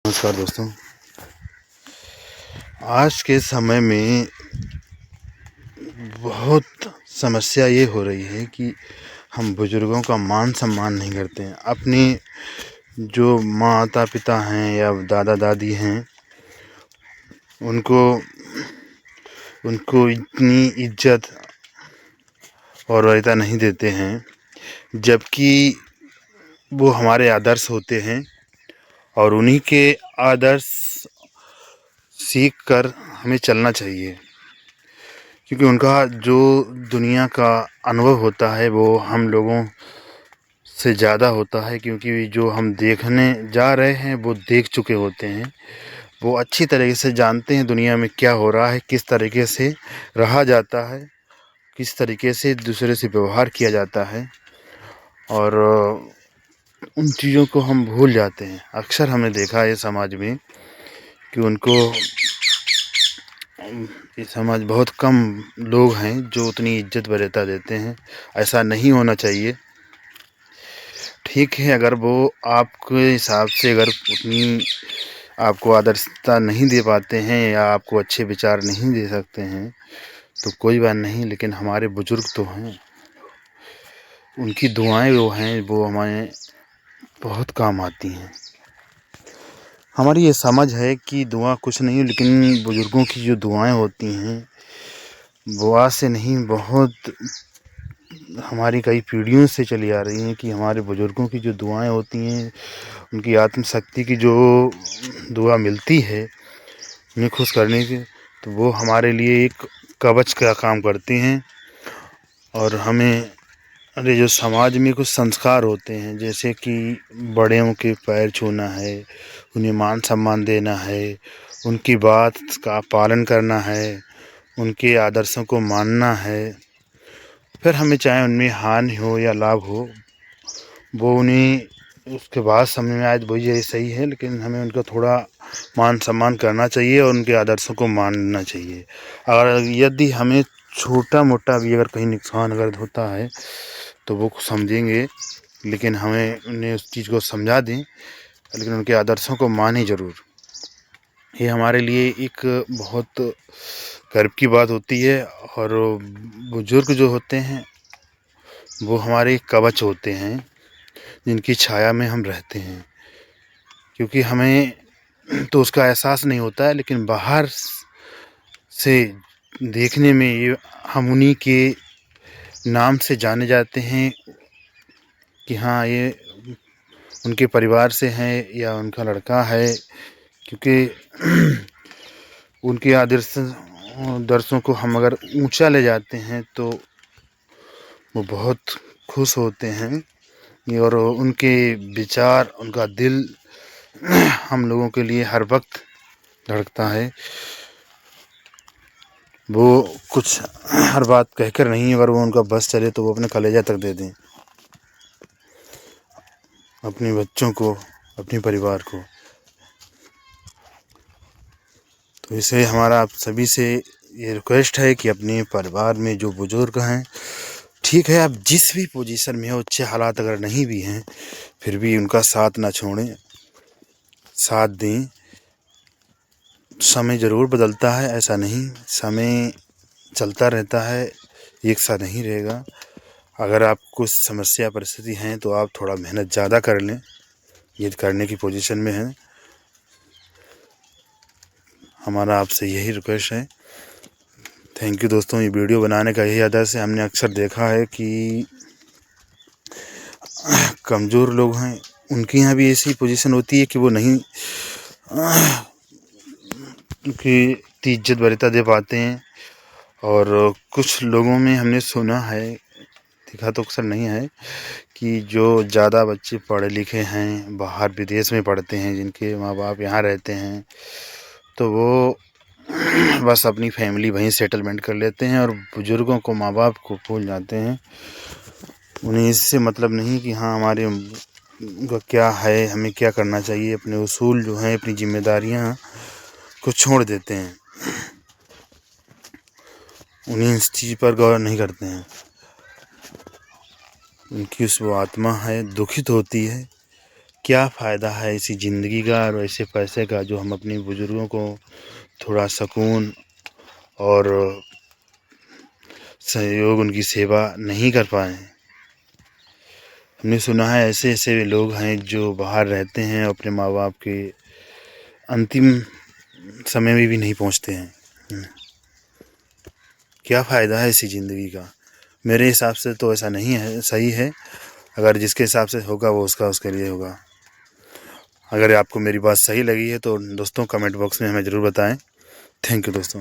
नमस्कार दोस्तों। आज के समय में बहुत समस्या ये हो रही है कि हम बुज़ुर्गों का मान सम्मान नहीं करते हैं। अपने जो माता पिता हैं या दादा दादी हैं उनको इतनी इज्जत और वरीयता नहीं देते हैं, जबकि वो हमारे आदर्श होते हैं और उन्हीं के आदर्श सीख कर हमें चलना चाहिए। क्योंकि उनका जो दुनिया का अनुभव होता है वो हम लोगों से ज़्यादा होता है, क्योंकि जो हम देखने जा रहे हैं वो देख चुके होते हैं। वो अच्छी तरीके से जानते हैं दुनिया में क्या हो रहा है, किस तरीके से रहा जाता है, किस तरीके से दूसरे से व्यवहार किया जाता है। और उन चीज़ों को हम भूल जाते हैं। अक्सर हमने देखा है समाज में कि उनको ये समाज बहुत कम लोग हैं जो उतनी इज्जत वरीयता देते हैं। ऐसा नहीं होना चाहिए। ठीक है, अगर वो आपके हिसाब से अगर उतनी आपको आदर्शता नहीं दे पाते हैं या आपको अच्छे विचार नहीं दे सकते हैं तो कोई बात नहीं, लेकिन हमारे बुज़ुर्ग तो हैं, उनकी दुआएं वो हैं, वो हमें बहुत काम आती हैं। हमारी ये समझ है कि दुआ कुछ नहीं, लेकिन बुज़ुर्गों की जो दुआएं होती हैं वो आज से नहीं, बहुत हमारी कई पीढ़ियों से चली आ रही हैं कि हमारे बुज़ुर्गों की जो दुआएं होती हैं, उनकी आत्मशक्ति की जो दुआ मिलती है उन्हें खुश करने की, तो वो हमारे लिए एक कवच का काम करती हैं। और हमें अरे जो समाज में कुछ संस्कार होते हैं, जैसे कि बड़ों के पैर छूना है, उन्हें मान सम्मान देना है, उनकी बात का पालन करना है, उनके आदर्शों को मानना है, फिर हमें चाहे उनमें हानि हो या लाभ हो, वो उन्हें उसके बाद समझ में आए तो वही ये सही है, लेकिन हमें उनका थोड़ा मान सम्मान करना चाहिए और उनके आदर्शों को मानना चाहिए। अगर यदि हमें छोटा मोटा भी अगर कहीं नुकसान अगर होता है तो वो समझेंगे, लेकिन हमें उन्हें उस चीज़ को समझा दें, लेकिन उनके आदर्शों को मानें ज़रूर। ये हमारे लिए एक बहुत गर्व की बात होती है। और बुज़ुर्ग जो होते हैं वो हमारे कवच होते हैं, जिनकी छाया में हम रहते हैं। क्योंकि हमें तो उसका एहसास नहीं होता है, लेकिन बाहर से देखने में ये हम उन्हीं के नाम से जाने जाते हैं कि हाँ, ये उनके परिवार से हैं या उनका लड़का है। क्योंकि उनके आदर्शों को हम अगर ऊंचा ले जाते हैं तो वो बहुत खुश होते हैं। और उनके विचार, उनका दिल हम लोगों के लिए हर वक्त धड़कता है। वो कुछ हर बात कहकर नहीं, अगर वो उनका बस चले तो वो अपने कलेजा तक दे दें अपने बच्चों को, अपने परिवार को। तो इसलिए हमारा आप सभी से ये रिक्वेस्ट है कि अपने परिवार में जो बुज़ुर्ग हैं, ठीक है, आप जिस भी पोजीशन में हो, अच्छे हालात अगर नहीं भी हैं, फिर भी उनका साथ ना छोड़ें, साथ दें। समय ज़रूर बदलता है, ऐसा नहीं, समय चलता रहता है, एक सा नहीं रहेगा। अगर आपको समस्या परिस्थिति हैं तो आप थोड़ा मेहनत ज़्यादा कर लें, ये करने की पोजीशन में हैं। हमारा आपसे यही रिक्वेस्ट है। थैंक यू दोस्तों। ये वीडियो बनाने का यही आदर्श है। हमने अक्सर देखा है कि कमज़ोर लोग हैं, उनके यहाँ भी ऐसी पोजीशन होती है कि वो नहीं उनकी इज्जत वरीयता दे पाते हैं। और कुछ लोगों में हमने सुना है, देखा तो अक्सर नहीं है, कि जो ज़्यादा बच्चे पढ़े लिखे हैं, बाहर विदेश में पढ़ते हैं, जिनके माँ बाप यहाँ रहते हैं, तो वो बस अपनी फैमिली वहीं सेटलमेंट कर लेते हैं और बुज़ुर्गों को, माँ बाप को भूल जाते हैं। उन्हें इससे मतलब नहीं कि हाँ, हमारे उनका क्या है, हमें क्या करना चाहिए। अपने उसूल जो हैं, अपनी जिम्मेदारियाँ को छोड़ देते हैं, उन्हें इस चीज़ पर गौर नहीं करते हैं। उनकी उस वो आत्मा है, दुखित होती है क्या फ़ायदा है इसी ज़िंदगी का और ऐसे पैसे का जो हम अपने बुज़ुर्गों को थोड़ा सुकून और सहयोग, उनकी सेवा नहीं कर पाएँ। हमने सुना है ऐसे-ऐसे लोग हैं जो बाहर रहते हैं, अपने माँ-बाप के अंतिम समय में भी नहीं पहुँचते हैं। क्या फ़ायदा है इसी ज़िंदगी का? मेरे हिसाब से तो ऐसा नहीं है, सही है। अगर जिसके हिसाब से होगा वो उसके लिए होगा। अगर आपको मेरी बात सही लगी है तो दोस्तों कमेंट बॉक्स में हमें ज़रूर बताएं। थैंक यू दोस्तों।